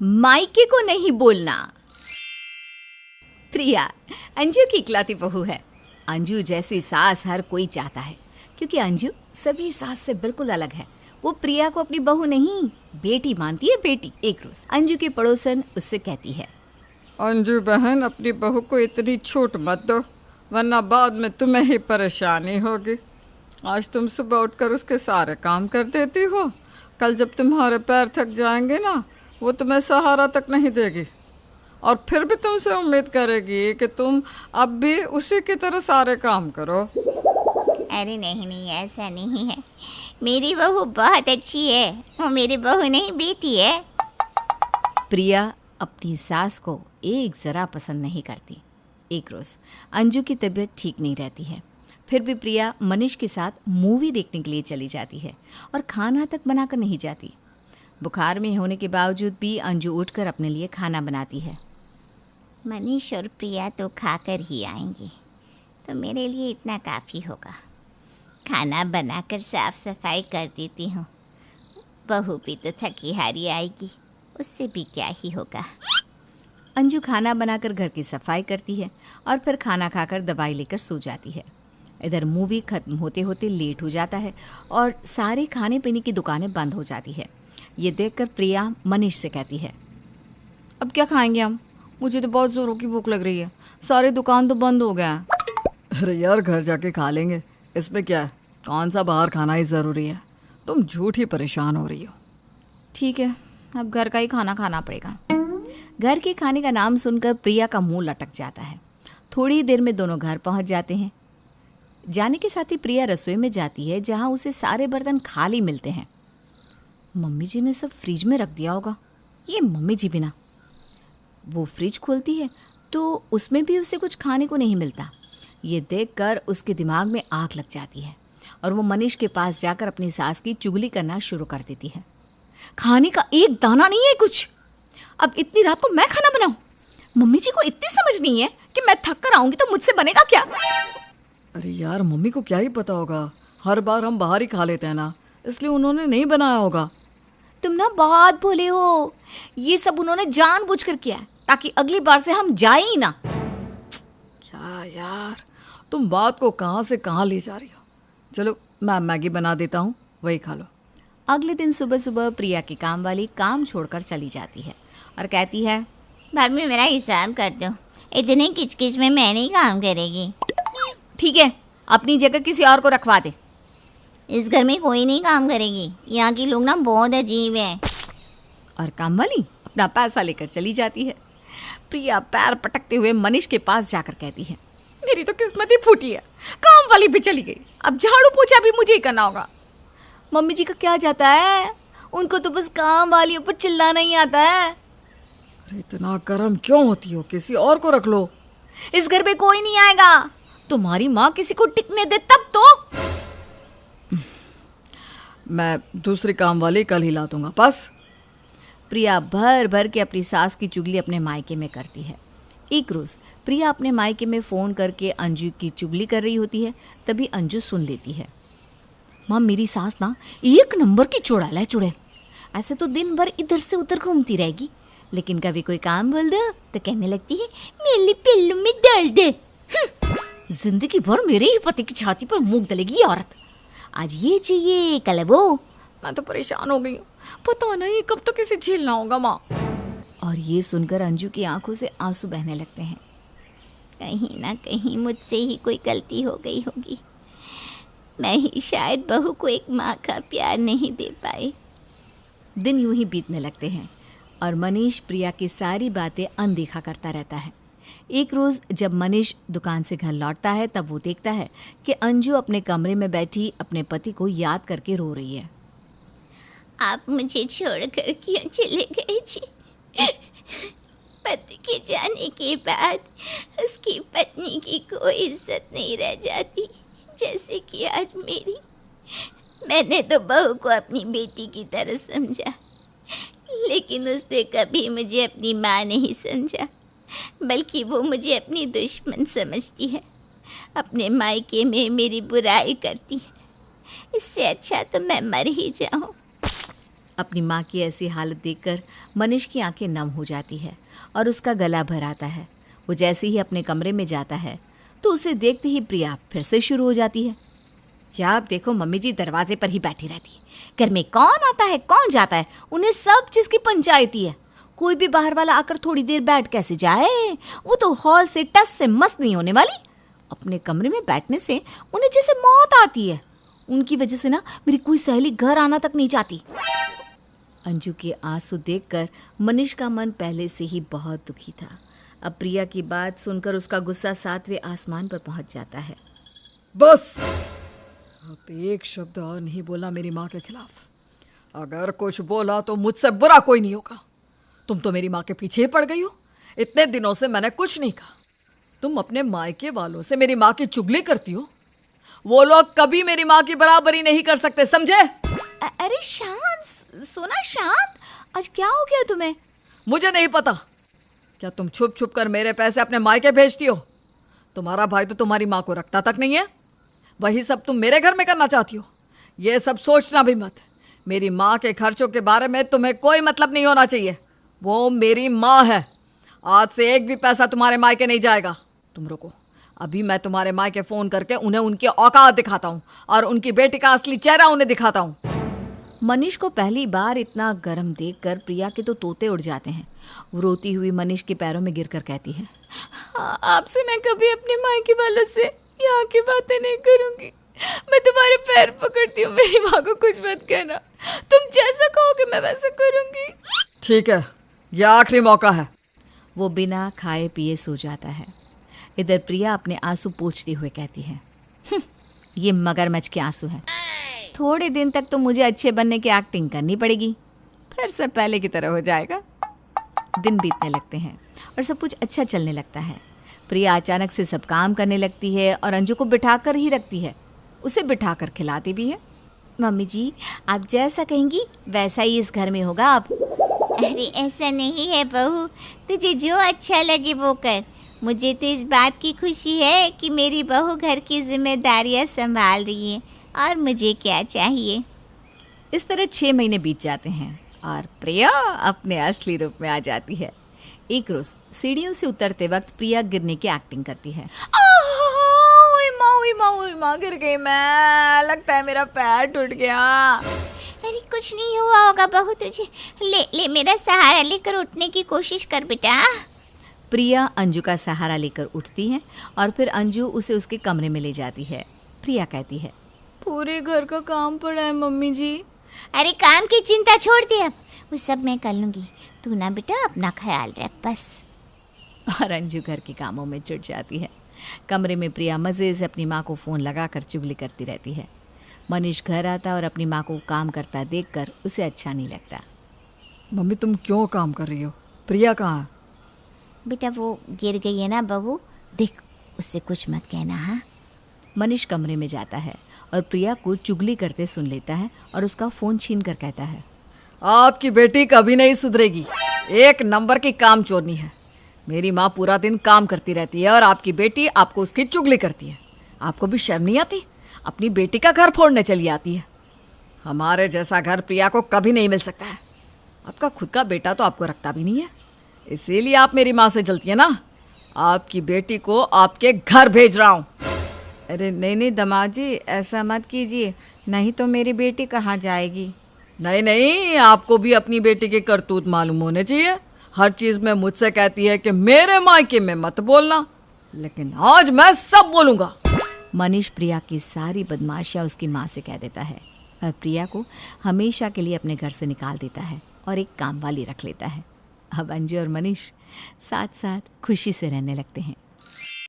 मायके को नहीं बोलना। प्रिया अंजू की इकलौती बहू है। अंजू जैसी सास हर कोई चाहता है, क्योंकि अंजू सभी सास से बिल्कुल अलग है। वो प्रिया को अपनी बहू नहीं, बेटी मानती है, बेटी। एक रोज अंजू की पड़ोसन उससे कहती है, अंजू बहन, अपनी बहू को इतनी छूट मत दो, वरना बाद में तुम्हें ही परेशानी होगी। आज तुम सुबह उठकर उसके सारे काम कर देती हो, कल जब तुम्हारे पैर थक जाएंगे ना, वो तुम्हें सहारा तक नहीं देगी और फिर भी तुमसे उम्मीद करेगी कि तुम अब भी उसी की तरह सारे काम करो। अरे नहीं, ऐसा नहीं है। मेरी बहू बहुत अच्छी है। वो मेरी बहू नहीं, बेटी है। प्रिया अपनी सास को एक जरा पसंद नहीं करती। एक रोज अंजू की तबीयत ठीक नहीं रहती है, फिर भी प्रिया मनीष के साथ मूवी देखने के लिए चली जाती है और खाना तक बनाकर नहीं जाती। बुखार में होने के बावजूद भी अंजू उठकर अपने लिए खाना बनाती है। मनीष और प्रिया तो खाकर ही आएंगी, तो मेरे लिए इतना काफ़ी होगा। खाना बनाकर साफ सफाई कर देती हूँ। बहू भी तो थकी हारी आएगी, उससे भी क्या ही होगा। अंजू खाना बनाकर घर की सफाई करती है और फिर खाना खाकर दवाई लेकर सो जाती है। इधर मूवी खत्म होते होते लेट हो जाता है और सारे खाने पीने की दुकानें बंद हो जाती है। ये देखकर प्रिया मनीष से कहती है, अब क्या खाएंगे हम? मुझे तो बहुत ज़ोरों की भूख लग रही है, सारे दुकान तो बंद हो गया है। अरे यार, घर जाके खा लेंगे, इसमें क्या है, कौन सा बाहर खाना ही ज़रूरी है। तुम झूठ ही परेशान हो रही हो। ठीक है, अब घर का ही खाना खाना पड़ेगा। घर के खाने का नाम सुनकर प्रिया का मुंह लटक जाता है। थोड़ी देर में दोनों घर पहुंच जाते हैं। जाने के साथ ही प्रिया रसोई में जाती है, जहां उसे सारे बर्तन खाली मिलते हैं। मम्मी जी ने सब फ्रिज में रख दिया होगा। ये मम्मी जी बिना। वो फ्रिज खोलती है तो उसमें भी उसे कुछ खाने को नहीं मिलता। ये देखकर उसके दिमाग में आग लग जाती है और वो मनीष के पास जाकर अपनी सास की चुगली करना शुरू कर देती है। खाने का एक दाना नहीं है कुछ, अब इतनी रात को मैं खाना बनाऊं? मम्मी जी को इतनी समझ नहीं है कि मैं थक कर आऊंगी तो मुझसे बनेगा क्या? अरे यार, मम्मी को क्या ही पता होगा, हर बार हम बाहर ही खा लेते हैं ना, इसलिए उन्होंने नहीं बनाया होगा। तुम ना बहुत भोले हो। ये सब उन्होंने जानबूझकर किया है ताकि अगली बार से हम जाए ही ना। क्या यार, तुम बात को कहाँ से कहाँ ले जा रही हो। चलो मैं मैगी बना देता हूँ, वही खा लो। अगले दिन सुबह सुबह प्रिया की काम वाली काम छोड़कर चली जाती है और कहती है, भाभी मेरा हिसाब कर दो, इतने किचकिच में मैं नहीं काम करेगी। ठीक है, अपनी जगह किसी और को रखवा दे। इस घर में कोई नहीं काम करेगी, यहाँ के लोग ना बहुत अजीब हैं। और काम वाली अपना पैसा लेकर चली जाती है। प्रिया पैर पटकते हुए मनीष के पास जाकर कहती है, मेरी तो किस्मत ही फूटी है, काम वाली भी चली गई, अब झाड़ू पोछा भी मुझे ही करना होगा। मम्मी जी का क्या जाता है, उनको तो बस काम वालियों पर चिल्लाना ही आता है। अरे इतना गर्म क्यों होती हो, किसी और को रख लो। इस घर पे कोई नहीं आएगा, तुम्हारी माँ किसी को टिकने दे तब तो। मैं दूसरी काम वाली कल ही ला दूंगा बस। प्रिया भर भर के अपनी सास की चुगली अपने मायके में करती है। एक रोज प्रिया अपने मायके में फ़ोन करके अंजू की चुगली कर रही होती है, तभी अंजू सुन लेती है। माँ, मेरी सास ना एक नंबर की चुड़ैल है, चुड़ैल। ऐसे तो दिन भर इधर से उधर घूमती रहेगी, लेकिन कभी कोई काम बोल दो तो कहने लगती है मेरे पिल्लू में दर्द है। जिंदगी भर मेरे ही पति की छाती पर मूंग दलेगी ये औरत। आज ये चाहिए, कल वो। मैं तो परेशान हो गई हूँ, पता नहीं कब तो किसे झेलना होगा माँ। और ये सुनकर अंजू की आंखों से आंसू बहने लगते हैं। कहीं ना कहीं मुझसे ही कोई गलती हो गई होगी। मैं ही शायद बहू को एक माँ का प्यार नहीं दे पाई। दिन यूं ही बीतने लगते हैं और मनीष प्रिया की सारी बातें अनदेखा करता रहता है। एक रोज़ जब मनीष दुकान से घर लौटता है, तब वो देखता है कि अंजू अपने कमरे में बैठी अपने पति को याद करके रो रही है। आप मुझे छोड़कर क्यों चले गए जी? पति के जाने के बाद उसकी पत्नी की कोई इज्जत नहीं रह जाती, जैसे कि आज मेरी। मैंने तो बहू को अपनी बेटी की तरह समझा, लेकिन उसने कभी मुझे अपनी माँ नहीं समझा, बल्कि वो मुझे अपनी दुश्मन समझती है। अपने मायके में मेरी बुराई करती है। इससे अच्छा तो मैं मर ही जाऊं। अपनी माँ की ऐसी हालत देखकर मनीष की आंखें नम हो जाती है और उसका गला भर आता है। वो जैसे ही अपने कमरे में जाता है तो उसे देखते ही प्रिया फिर से शुरू हो जाती है। जब देखो मम्मी जी दरवाजे पर ही बैठी रहती है। घर में कौन आता है कौन जाता है, उन्हें सब चीज़ की पंचायती है। कोई भी बाहर वाला आकर थोड़ी देर बैठ कैसे जाए, वो तो हॉल से टस से मस्त नहीं होने वाली। अपने कमरे में बैठने से उन्हें जैसे मौत आती है। उनकी वजह से ना मेरी कोई सहेली घर आना तक नहीं चाहती। अंजू के आंसू देखकर मनीष का मन पहले से ही बहुत दुखी था। अब प्रिया की बात सुनकर उसका गुस्सा 7वें आसमान पर पहुंच जाता है। बस अब एक शब्द और नहीं बोला मेरी माँ के खिलाफ। अगर कुछ बोला तो मुझसे बुरा कोई नहीं होगा। तुम तो मेरी माँ के पीछे ही पड़ गई हो। इतने दिनों से मैंने कुछ नहीं कहा। तुम अपने मायके वालों से मेरी माँ की चुगली करती हो। वो लोग कभी मेरी माँ की बराबरी नहीं कर सकते, समझे? अरे शांत, सोना शांत, आज क्या हो गया तुम्हें? मुझे नहीं पता। क्या तुम छुप छुप कर मेरे पैसे अपने मायके भेजती हो? तुम्हारा भाई तो तुम्हारी माँ को रखता तक नहीं है, वही सब तुम मेरे घर में करना चाहती हो। ये सब सोचना भी मत। मेरी माँ के खर्चों के बारे में तुम्हें कोई मतलब नहीं होना चाहिए। वो मेरी माँ है। आज से एक भी पैसा तुम्हारे मायके नहीं जाएगा। तुम रुको, अभी मैं तुम्हारे मायके फ़ोन करके उन्हें उनकी औकात दिखाता हूँ और उनकी बेटी का असली चेहरा उन्हें दिखाता हूँ। मनीष को पहली बार इतना गर्म देखकर प्रिया के तो तोते उड़ जाते हैं। वो रोती हुई मनीष के पैरों में गिरकर कहती है, आपसे मैं कभी अपने मायके वालों से यहाँ की बातें नहीं करूँगी। मैं तुम्हारे पैर पकड़ती हूँ, मेरी माँ को कुछ मत कहना। तुम जैसा कहोगे मैं वैसा करूँगी। ठीक है, यह आखिरी मौका है। वो बिना खाए पिए सो जाता है। इधर प्रिया अपने आंसू पोंछते हुए कहती है, ये मगरमच्छ के आंसू हैं। थोड़े दिन तक तो मुझे अच्छे बनने की एक्टिंग करनी पड़ेगी, फिर सब पहले की तरह हो जाएगा। दिन बीतने लगते हैं और सब कुछ अच्छा चलने लगता है। प्रिया अचानक से सब काम करने लगती है और अंजू को बिठाकर ही रखती है। उसे बिठाकर खिलाती भी है। मम्मी जी, आप जैसा कहेंगी वैसा ही इस घर में होगा अब। अरे ऐसा नहीं है बहू, तुझे जो अच्छा लगे वो कर। मुझे तो इस बात की खुशी है कि मेरी बहू घर की जिम्मेदारियां संभाल रही है, और मुझे क्या चाहिए। इस तरह 6 महीने बीत जाते हैं और प्रिया अपने असली रूप में आ जाती है। एक रोज सीढ़ियों से उतरते वक्त प्रिया गिरने की एक्टिंग करती है। माँ गिर गई मैं, लगता है मेरा पैर टूट गया। अरे कुछ नहीं हुआ होगा बहू, तुझे ले मेरा सहारा लेकर उठने की कोशिश कर बेटा। प्रिया अंजू का सहारा लेकर उठती है और फिर अंजू उसे उसके कमरे में ले जाती है। प्रिया कहती है, पूरे घर का काम पड़ा है मम्मी जी। अरे काम की चिंता छोड़ दे, अब वो सब मैं कर लूँगी। तू ना बेटा अपना ख्याल रख बस। और अंजू घर के कामों में जुट जाती है। कमरे में प्रिया मज़े से अपनी माँ को फ़ोन लगाकर चुगली करती रहती है। मनीष घर आता और अपनी माँ को काम करता देखकर उसे अच्छा नहीं लगता। मम्मी तुम क्यों काम कर रही हो? प्रिया कहाँ है? बेटा वो गिर गई है ना बहू, देख उससे कुछ मत कहना। हाँ, मनीष कमरे में जाता है और प्रिया को चुगली करते सुन लेता है और उसका फ़ोन छीन कर कहता है, आपकी बेटी कभी नहीं सुधरेगी। एक नंबर की काम चोरनी है। मेरी माँ पूरा दिन काम करती रहती है और आपकी बेटी आपको उसकी चुगली करती है। आपको भी शर्म नहीं आती? अपनी बेटी का घर फोड़ने चली आती है। हमारे जैसा घर प्रिया को कभी नहीं मिल सकता है। आपका खुद का बेटा तो आपको रखता भी नहीं है, इसीलिए आप मेरी माँ से जलती है ना। आपकी बेटी को आपके घर भेज रहा हूँ। अरे नहीं दामाद जी, ऐसा मत कीजिए, नहीं तो मेरी बेटी कहाँ जाएगी। नहीं, आपको भी अपनी बेटी के करतूत मालूम होने चाहिए। हर चीज़ में मुझसे कहती है कि मेरे मायके में मत बोलना, लेकिन आज मैं सब बोलूँगा। मनीष प्रिया की सारी बदमाशियाँ उसकी माँ से कह देता है और प्रिया को हमेशा के लिए अपने घर से निकाल देता है और एक काम वाली रख लेता है। अब अंजू और मनीष साथ साथ खुशी से रहने लगते हैं।